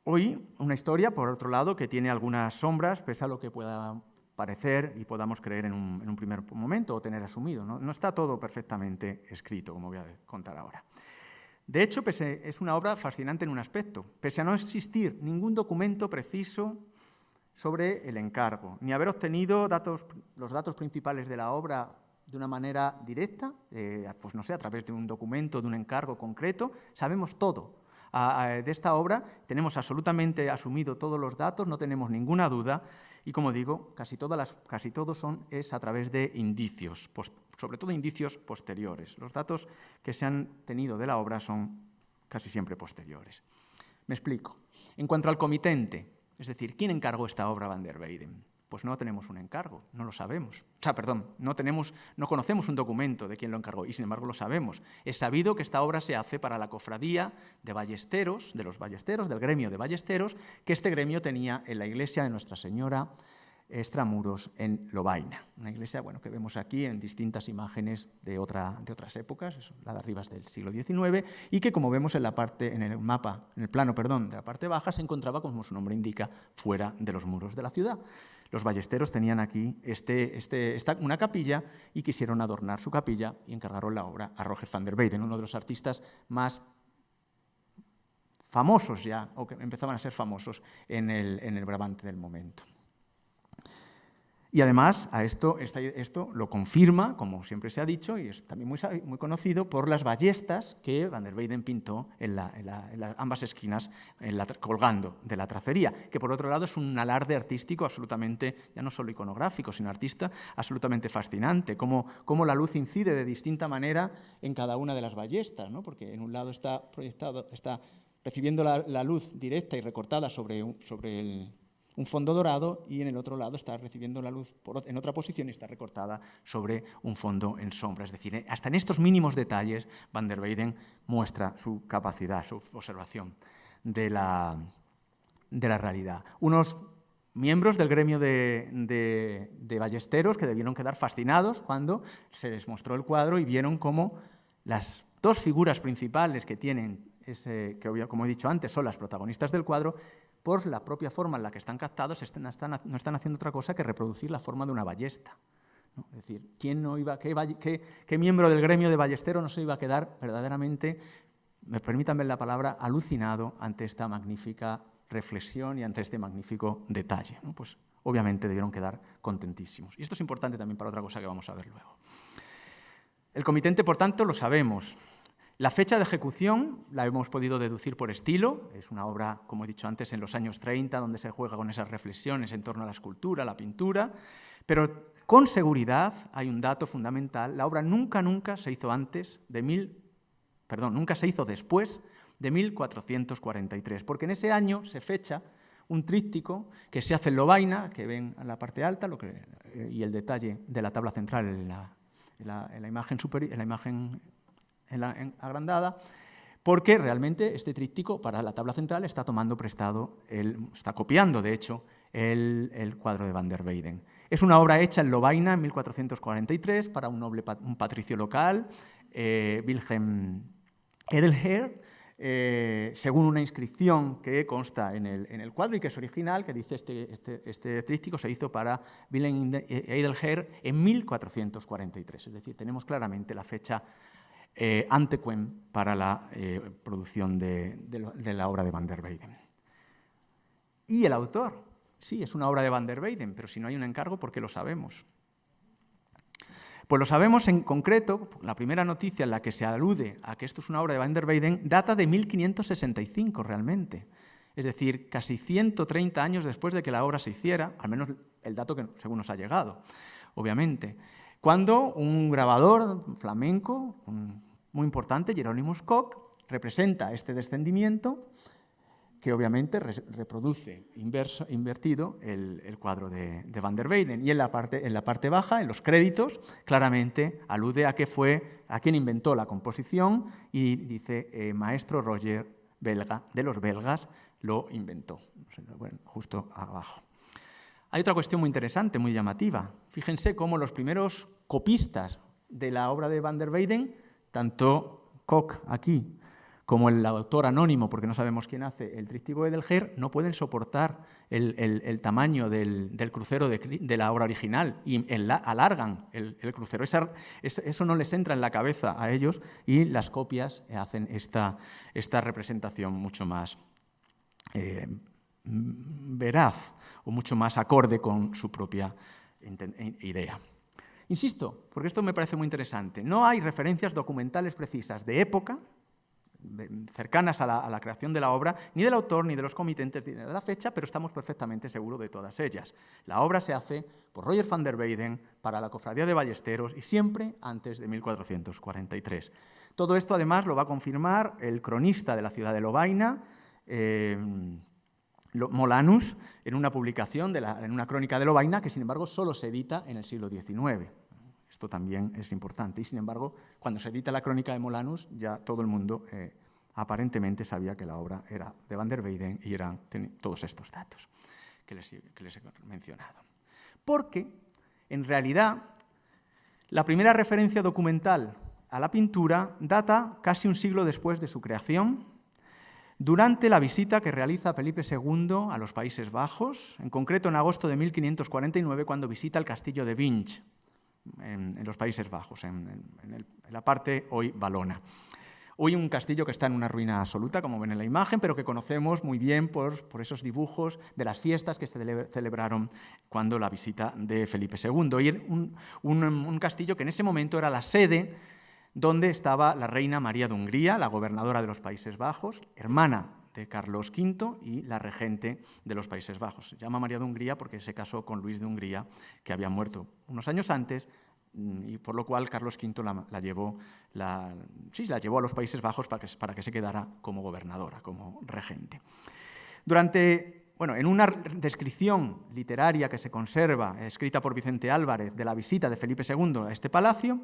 Hoy una historia, por otro lado, que tiene algunas sombras, pese a lo que pueda parecer y podamos creer en un primer momento o tener asumido, ¿no? No está todo perfectamente escrito, como voy a contar ahora. De hecho, es una obra fascinante en un aspecto. Pese a no existir ningún documento preciso sobre el encargo, ni haber obtenido los datos principales de la obra de una manera directa, pues no sé, a través de un documento, de un encargo concreto, sabemos todo de esta obra, tenemos absolutamente asumido todos los datos, no tenemos ninguna duda, y como digo, casi todos es a través de indicios, sobre todo indicios posteriores. Los datos que se han tenido de la obra son casi siempre posteriores. Me explico. En cuanto al comitente, es decir, ¿quién encargó esta obra a van der Weyden? Pues no tenemos un encargo, no lo sabemos. No conocemos un documento de quién lo encargó y sin embargo lo sabemos. Es sabido que esta obra se hace para la cofradía de ballesteros, del gremio de ballesteros, que este gremio tenía en la iglesia de Nuestra Señora Extramuros en Lovaina. Una iglesia que vemos aquí en distintas imágenes de otras épocas, la de arriba es del siglo XIX, y que como vemos en el plano de la parte baja, se encontraba, como su nombre indica, fuera de los muros de la ciudad. Los ballesteros tenían aquí una capilla y quisieron adornar su capilla y encargaron la obra a Roger van der Weyden, uno de los artistas más famosos ya, o que empezaban a ser famosos en el Brabante del momento. Y además, esto lo confirma, como siempre se ha dicho, y es también muy conocido, por las ballestas que van der Weyden pintó en ambas esquinas, colgando de la tracería, que por otro lado es un alarde artístico absolutamente, ya no solo iconográfico, sino artista, absolutamente fascinante, cómo la luz incide de distinta manera en cada una de las ballestas, ¿no? Porque en un lado está recibiendo la luz directa y recortada sobre un fondo dorado, y en el otro lado está recibiendo la luz en otra posición y está recortada sobre un fondo en sombra. Es decir, hasta en estos mínimos detalles van der Weyden muestra su capacidad, su observación de la realidad. Unos miembros del gremio de ballesteros que debieron quedar fascinados cuando se les mostró el cuadro y vieron cómo las dos figuras principales que tienen, que como he dicho antes son las protagonistas del cuadro, por la propia forma en la que están captados, no están haciendo otra cosa que reproducir la forma de una ballesta, ¿no? Es decir, ¿qué miembro del gremio de ballesteros no se iba a quedar verdaderamente, permítanme la palabra, alucinado ante esta magnífica reflexión y ante este magnífico detalle, ¿no? Pues obviamente debieron quedar contentísimos. Y esto es importante también para otra cosa que vamos a ver luego. El comitente, por tanto, lo sabemos. La fecha de ejecución la hemos podido deducir por estilo. Es una obra, como he dicho antes, en los años 30, donde se juega con esas reflexiones en torno a la escultura, la pintura. Pero con seguridad hay un dato fundamental: la obra nunca se hizo nunca se hizo después de 1443, porque en ese año se fecha un tríptico que se hace en Lovaina, que ven en la parte alta, y el detalle de la tabla central en la imagen superior, agrandada, porque realmente este tríptico para la tabla central está tomando prestado, está copiando, de hecho, el cuadro de Van der Weyden. Es una obra hecha en Lovaina en 1443 para un patricio local, Wilhelm Edelher, según una inscripción que consta en el cuadro y que es original, que dice este tríptico se hizo para Wilhelm Edelher en 1443. Es decir, tenemos claramente la fecha antequem para la producción de la obra de Van der Weyden. ¿Y el autor? Sí, es una obra de Van der Weyden, pero si no hay un encargo, ¿por qué lo sabemos? Pues lo sabemos en concreto, la primera noticia en la que se alude a que esto es una obra de Van der Weyden data de 1565 realmente. Es decir, casi 130 años después de que la obra se hiciera, al menos el dato que según nos ha llegado, obviamente, cuando un grabador flamenco muy importante, Hieronymus Koch, representa este descendimiento que obviamente reproduce invertido el cuadro de Van der Weyden. Y en la parte baja, en los créditos, claramente alude a que fue a quien inventó la composición y dice maestro Roger belga, de los belgas, lo inventó. Bueno, justo abajo. Hay otra cuestión muy interesante, muy llamativa. Fíjense cómo los primeros copistas de la obra de Van der Weyden, tanto Koch aquí como el autor anónimo, porque no sabemos quién hace el tríptico de Edelher, no pueden soportar el tamaño del crucero de la obra original y alargan el crucero. Eso no les entra en la cabeza a ellos y las copias hacen esta representación mucho más veraz o mucho más acorde con su propia idea. Insisto, porque esto me parece muy interesante, no hay referencias documentales precisas de época cercanas a la creación de la obra, ni del autor, ni de los comitentes, ni de la fecha, pero estamos perfectamente seguros de todas ellas. La obra se hace por Roger van der Weyden para la Cofradía de Ballesteros y siempre antes de 1443. Todo esto, además, lo va a confirmar el cronista de la ciudad de Lovaina, Molanus, en una publicación, en una crónica de Lovaina, que sin embargo solo se edita en el siglo XIX. Esto también es importante. Y sin embargo, cuando se edita la crónica de Molanus, ya todo el mundo aparentemente sabía que la obra era de Van der Weyden y eran todos estos datos que les he mencionado. Porque, en realidad, la primera referencia documental a la pintura data casi un siglo después de su creación, durante la visita que realiza Felipe II a los Países Bajos, en concreto en agosto de 1549, cuando visita el castillo de Binch, en los Países Bajos, en la parte hoy valona. Hoy un castillo que está en una ruina absoluta, como ven en la imagen, pero que conocemos muy bien por esos dibujos de las fiestas que se celebraron cuando la visita de Felipe II. Y un castillo que en ese momento era la sede donde estaba la reina María de Hungría, la gobernadora de los Países Bajos, hermana de Carlos V y la regente de los Países Bajos. Se llama María de Hungría porque se casó con Luis de Hungría, que había muerto unos años antes, y por lo cual Carlos V la llevó a los Países Bajos para que se quedara como gobernadora, como regente. En una descripción literaria que se conserva, escrita por Vicente Álvarez, de la visita de Felipe II a este palacio,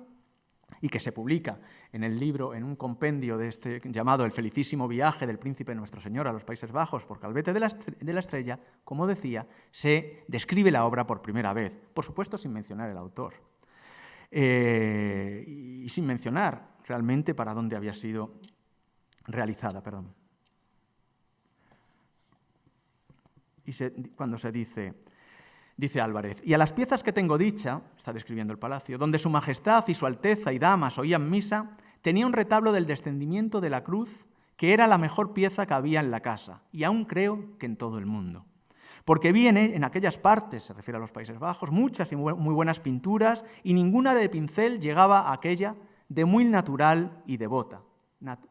y que se publica en el libro, en un compendio llamado El felicísimo viaje del príncipe Nuestro Señor a los Países Bajos por Calvete de la Estrella, como decía, se describe la obra por primera vez, por supuesto sin mencionar el autor, y sin mencionar realmente para dónde había sido realizada. Y cuando se dice Álvarez, y a las piezas que tengo dicha, está describiendo el palacio, donde su majestad y su alteza y damas oían misa, tenía un retablo del descendimiento de la cruz, que era la mejor pieza que había en la casa, y aún creo que en todo el mundo. Porque viene en aquellas partes, se refiere a los Países Bajos, muchas y muy buenas pinturas, y ninguna de pincel llegaba a aquella de muy natural y devota,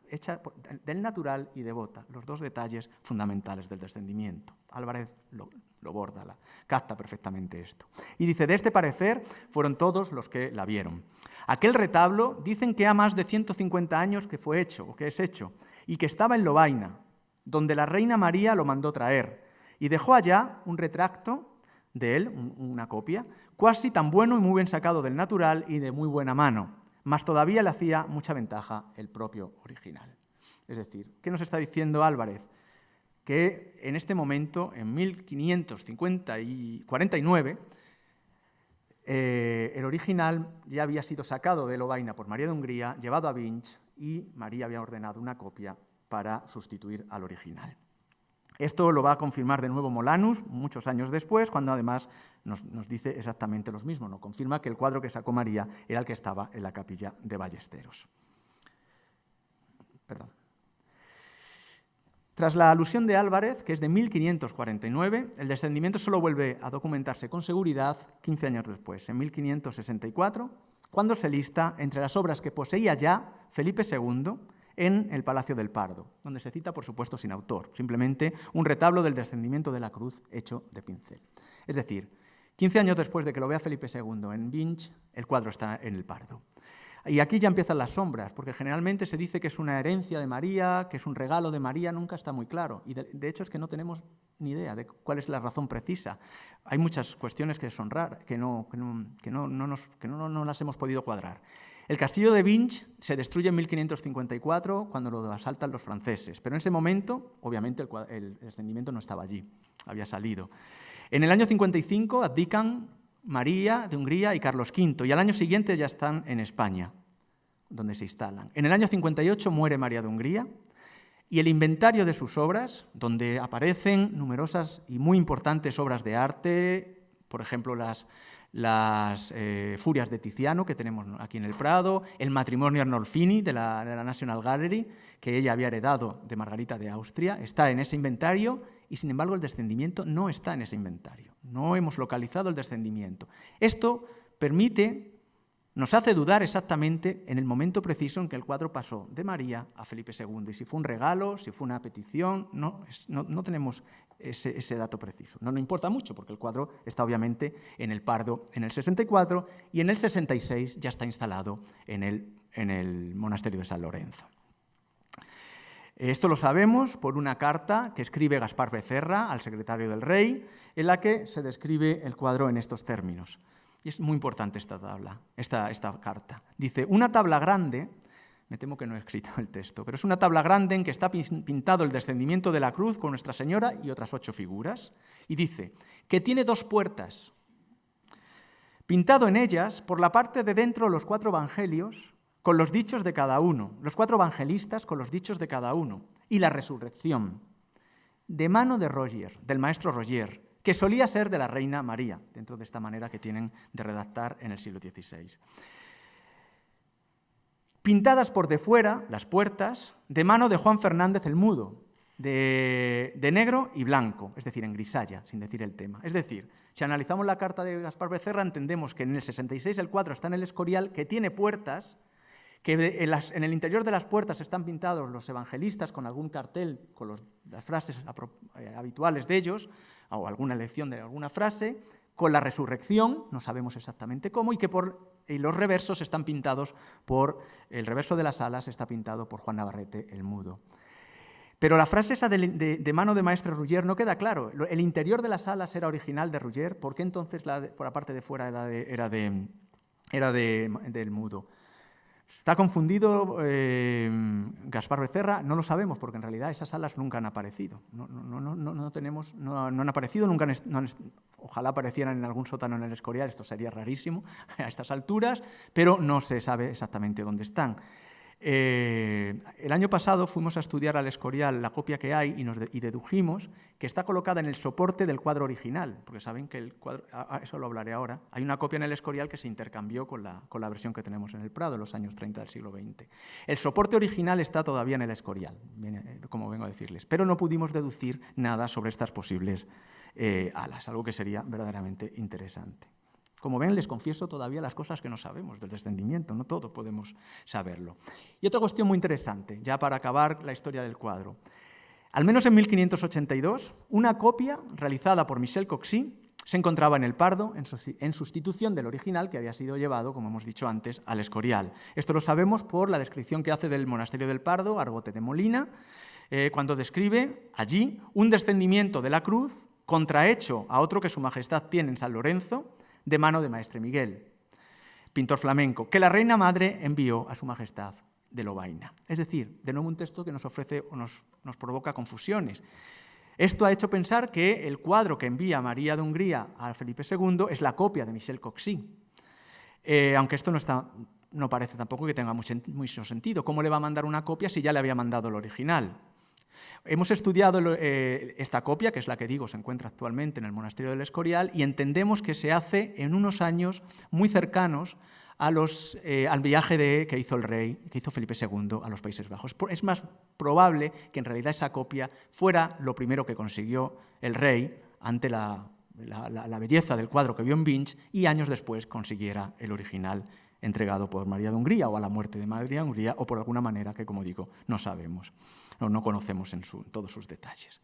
hecha del natural y devota, los dos detalles fundamentales del descendimiento. Álvarez lo lo borda, capta perfectamente esto. Y dice, de este parecer fueron todos los que la vieron. Aquel retablo dicen que ha más de 150 años que fue hecho, o que es hecho, y que estaba en Lovaina, donde la reina María lo mandó traer, y dejó allá un retracto de él, una copia, casi tan bueno y muy bien sacado del natural y de muy buena mano, mas todavía le hacía mucha ventaja el propio original. Es decir, ¿qué nos está diciendo Álvarez? Que en este momento, en 1549, el original ya había sido sacado de Lovaina por María de Hungría, llevado a Binch, y María había ordenado una copia para sustituir al original. Esto lo va a confirmar de nuevo Molanus muchos años después, cuando además nos dice exactamente lo mismo. Nos confirma que el cuadro que sacó María era el que estaba en la capilla de Ballesteros. Perdón. Tras la alusión de Álvarez, que es de 1549, el descendimiento solo vuelve a documentarse con seguridad 15 años después, en 1564, cuando se lista entre las obras que poseía ya Felipe II en el Palacio del Pardo, donde se cita, por supuesto, sin autor, simplemente un retablo del descendimiento de la cruz hecho de pincel. Es decir, 15 años después de que lo vea Felipe II en Binch, el cuadro está en el Pardo. Y aquí ya empiezan las sombras, porque generalmente se dice que es una herencia de María, que es un regalo de María, nunca está muy claro. Y de hecho es que no tenemos ni idea de cuál es la razón precisa. Hay muchas cuestiones que son raras, que no las hemos podido cuadrar. El castillo de Binch se destruye en 1554 cuando lo asaltan los franceses, pero en ese momento, obviamente, el descendimiento no estaba allí, había salido. En el año 55 abdican María de Hungría y Carlos V, y al año siguiente ya están en España, donde se instalan. En el año 58 muere María de Hungría, y el inventario de sus obras, donde aparecen numerosas y muy importantes obras de arte, por ejemplo, las Furias de Tiziano, que tenemos aquí en el Prado, el matrimonio Arnolfini de la National Gallery, que ella había heredado de Margarita de Austria, está en ese inventario, y sin embargo el descendimiento no está en ese inventario. No hemos localizado el descendimiento. Esto nos hace dudar exactamente en el momento preciso en que el cuadro pasó de María a Felipe II, y si fue un regalo, si fue una petición, no tenemos ese dato preciso. No nos importa mucho, porque el cuadro está obviamente en el Pardo en el 64, y en el 66 ya está instalado en el monasterio de San Lorenzo. Esto lo sabemos por una carta que escribe Gaspar Becerra al secretario del rey, en la que se describe el cuadro en estos términos. Y es muy importante esta carta. Dice, una tabla grande, me temo que no he escrito el texto, pero es una tabla grande en que está pintado el descendimiento de la cruz con Nuestra Señora y otras 8 figuras, y dice que tiene 2 puertas. Pintado en ellas, por la parte de dentro, los 4 evangelios, con los dichos de cada uno, los 4 evangelistas con los dichos de cada uno, y la resurrección, de mano de Roger, del maestro Roger, que solía ser de la reina María, dentro de esta manera que tienen de redactar en el siglo XVI. Pintadas por de fuera, las puertas, de mano de Juan Fernández el Mudo, de negro y blanco, es decir, en grisalla, sin decir el tema. Es decir, si analizamos la carta de Gaspar Becerra, entendemos que en el 66 el cuadro está en el Escorial, que tiene puertas, que en el interior de las puertas están pintados los evangelistas con algún cartel, con las frases habituales de ellos, o alguna lección de alguna frase, con la resurrección, no sabemos exactamente cómo, y los reversos están pintados el reverso de las alas está pintado por Juan Navarrete el Mudo. Pero la frase esa de mano de maestro Roger no queda claro. El interior de las alas era original de Roger, ¿por qué entonces por la parte de fuera era del Mudo? ¿Está confundido Gaspar Becerra? No lo sabemos, porque en realidad esas alas nunca han aparecido. No han aparecido, ojalá aparecieran en algún sótano en el Escorial, esto sería rarísimo a estas alturas, pero no se sabe exactamente dónde están. El año pasado fuimos a estudiar al Escorial la copia que hay y dedujimos que está colocada en el soporte del cuadro original, porque saben que el cuadro, eso lo hablaré ahora, hay una copia en el Escorial que se intercambió con la versión que tenemos en el Prado en los años 30 del siglo XX. El soporte original está todavía en el Escorial, como vengo a decirles, pero no pudimos deducir nada sobre estas posibles alas, algo que sería verdaderamente interesante. Como ven, les confieso todavía las cosas que no sabemos del descendimiento, no todo podemos saberlo. Y otra cuestión muy interesante, ya para acabar la historia del cuadro. Al menos en 1582, una copia realizada por Michel Coxy se encontraba en el Pardo en sustitución del original que había sido llevado, como hemos dicho antes, al Escorial. Esto lo sabemos por la descripción que hace del monasterio del Pardo, Argote de Molina, cuando describe allí un descendimiento de la cruz contrahecho a otro que su majestad tiene en San Lorenzo de mano de Maestre Miguel, pintor flamenco, que la reina madre envió a su majestad de Lovaina. Es decir, de nuevo un texto que nos ofrece o nos provoca confusiones. Esto ha hecho pensar que el cuadro que envía María de Hungría a Felipe II es la copia de Michel Coxy. Aunque esto no parece tampoco que tenga mucho sentido. ¿Cómo le va a mandar una copia si ya le había mandado el original? Hemos estudiado esta copia, que es la que digo, se encuentra actualmente en el monasterio del Escorial, y entendemos que se hace en unos años muy cercanos al viaje que hizo el rey, que hizo Felipe II a los Países Bajos. Es más probable que en realidad esa copia fuera lo primero que consiguió el rey ante la belleza del cuadro que vio en Binch y años después consiguiera el original entregado por María de Hungría o a la muerte de María de Hungría o por alguna manera que, como digo, no sabemos o no conocemos en todos sus detalles.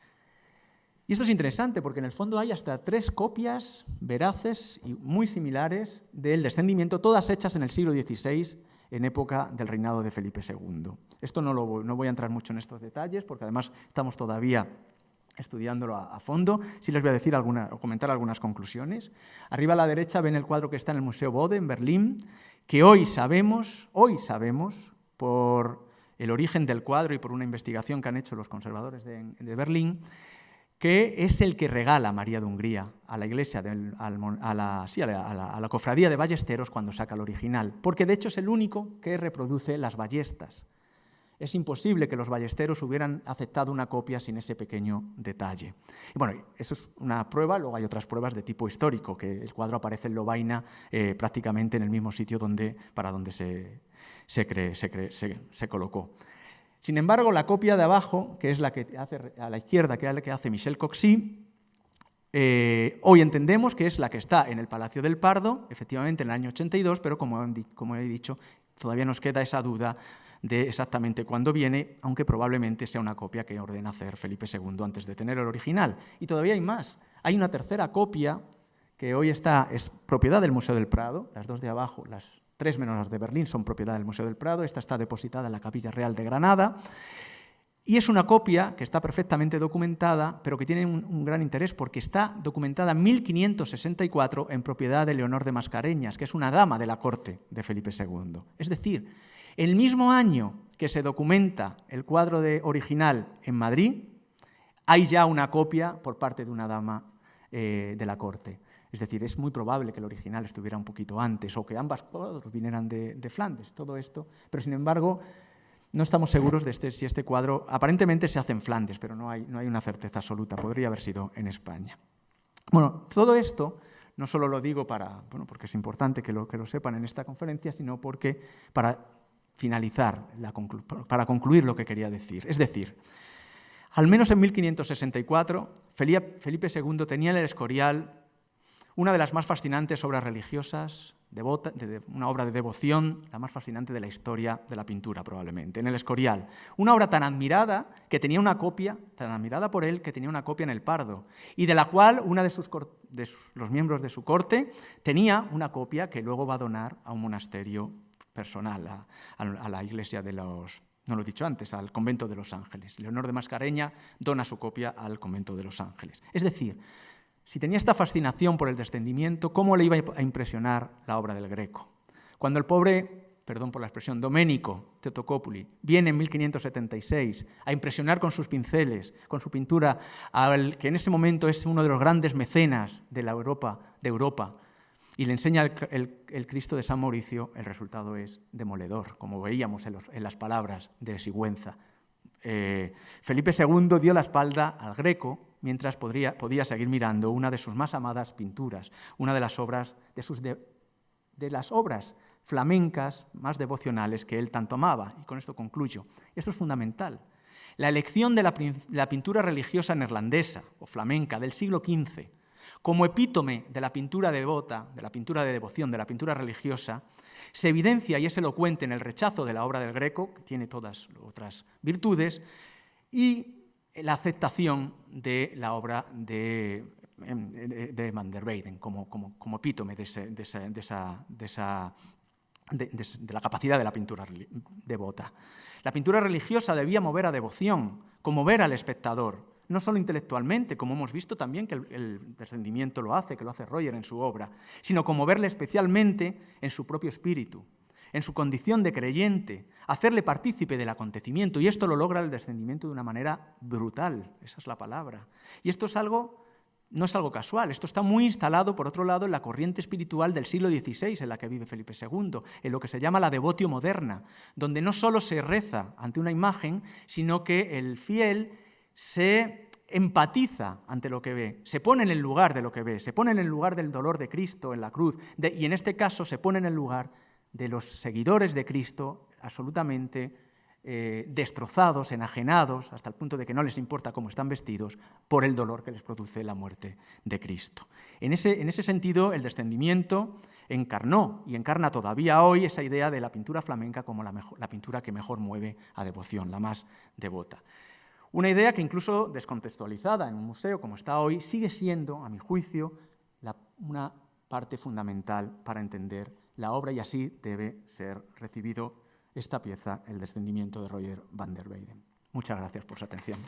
Y esto es interesante porque en el fondo hay hasta 3 copias veraces y muy similares del descendimiento, todas hechas en el siglo XVI, en época del reinado de Felipe II. Esto no voy a entrar mucho en estos detalles porque además estamos todavía estudiándolo a fondo. Sí les voy a decir o comentar algunas conclusiones. Arriba a la derecha ven el cuadro que está en el Museo Bode en Berlín, que hoy sabemos por el origen del cuadro y por una investigación que han hecho los conservadores de Berlín, que es el que regala María de Hungría a la iglesia, a la cofradía de ballesteros cuando saca el original, porque de hecho es el único que reproduce las ballestas. Es imposible que los ballesteros hubieran aceptado una copia sin ese pequeño detalle. Y bueno, eso es una prueba, luego hay otras pruebas de tipo histórico, que el cuadro aparece en Lovaina prácticamente en el mismo sitio para donde se colocó. Sin embargo, la copia de abajo, que es la que hace a la izquierda, que es la que hace Michel Coxy, hoy entendemos que es la que está en el Palacio del Pardo, efectivamente en el año 82, pero como he dicho, todavía nos queda esa duda de exactamente cuándo viene, aunque probablemente sea una copia que ordena hacer Felipe II antes de tener el original. Y todavía hay más. Hay una tercera copia que hoy es propiedad del Museo del Prado, las 2 de abajo, las 3 menos las de Berlín son propiedad del Museo del Prado, esta está depositada en la Capilla Real de Granada, y es una copia que está perfectamente documentada, pero que tiene un gran interés porque está documentada en 1564 en propiedad de Leonor de Mascareñas, que es una dama de la corte de Felipe II. Es decir, el mismo año que se documenta el cuadro original en Madrid, hay ya una copia por parte de una dama de la corte. Es decir, es muy probable que el original estuviera un poquito antes o que ambas cuadros vinieran de Flandes, todo esto. Pero, sin embargo, no estamos seguros de si este cuadro aparentemente se hace en Flandes, pero no hay una certeza absoluta. Podría haber sido en España. Bueno, todo esto no solo lo digo porque es importante que lo sepan en esta conferencia, sino porque para finalizar, para concluir lo que quería decir. Es decir, al menos en 1564, Felipe II tenía en el Escorial una de las más fascinantes obras religiosas, una obra de devoción, la más fascinante de la historia de la pintura, probablemente, en el Escorial. Una obra tan admirada que tenía una copia, tan admirada por él, que tenía una copia en el Pardo, y de la cual una de los miembros de su corte tenía una copia que luego va a donar a un monasterio personal, a la iglesia de los... No lo he dicho antes, al convento de los Ángeles. Leonor de Mascareña dona su copia al convento de los Ángeles. Es decir, si tenía esta fascinación por el descendimiento, ¿cómo le iba a impresionar la obra del Greco? Cuando el pobre, perdón por la expresión, Domenico Totocopuli viene en 1576 a impresionar con sus pinceles, con su pintura, al que en ese momento es uno de los grandes mecenas de Europa, y le enseña el Cristo de San Mauricio, el resultado es demoledor, como veíamos en las palabras de Sigüenza. Felipe II dio la espalda al Greco mientras podía seguir mirando una de sus más amadas pinturas, una de las obras de las obras flamencas más devocionales que él tanto amaba. Y con esto concluyo. Esto es fundamental. La elección de la pintura religiosa neerlandesa o flamenca del siglo XV como epítome de la pintura devota, de la pintura de devoción, de la pintura religiosa, se evidencia y es elocuente en el rechazo de la obra del Greco, que tiene todas otras virtudes, y la aceptación de la obra de Van der Weyden como epítome de la capacidad de la pintura devota. La pintura religiosa debía mover a devoción, conmover al espectador, no solo intelectualmente, como hemos visto también que el descendimiento lo hace, que lo hace Roger en su obra, sino conmoverle especialmente en su propio espíritu, en su condición de creyente, hacerle partícipe del acontecimiento, y esto lo logra el descendimiento de una manera brutal, esa es la palabra. Y esto es no es algo casual, esto está muy instalado, por otro lado, en la corriente espiritual del siglo XVI en la que vive Felipe II, en lo que se llama la devotio moderna, donde no solo se reza ante una imagen, sino que el fiel se empatiza ante lo que ve, se pone en el lugar de lo que ve, se pone en el lugar del dolor de Cristo en la cruz, y en este caso se pone en el lugar de los seguidores de Cristo absolutamente destrozados, enajenados, hasta el punto de que no les importa cómo están vestidos, por el dolor que les produce la muerte de Cristo. En ese sentido, el descendimiento encarnó y encarna todavía hoy esa idea de la pintura flamenca como la pintura que mejor mueve a devoción, la más devota. Una idea que incluso descontextualizada en un museo como está hoy, sigue siendo, a mi juicio, una parte fundamental para entender la obra, y así debe ser recibido esta pieza, El descendimiento de Roger Van der Weyden. Muchas gracias por su atención.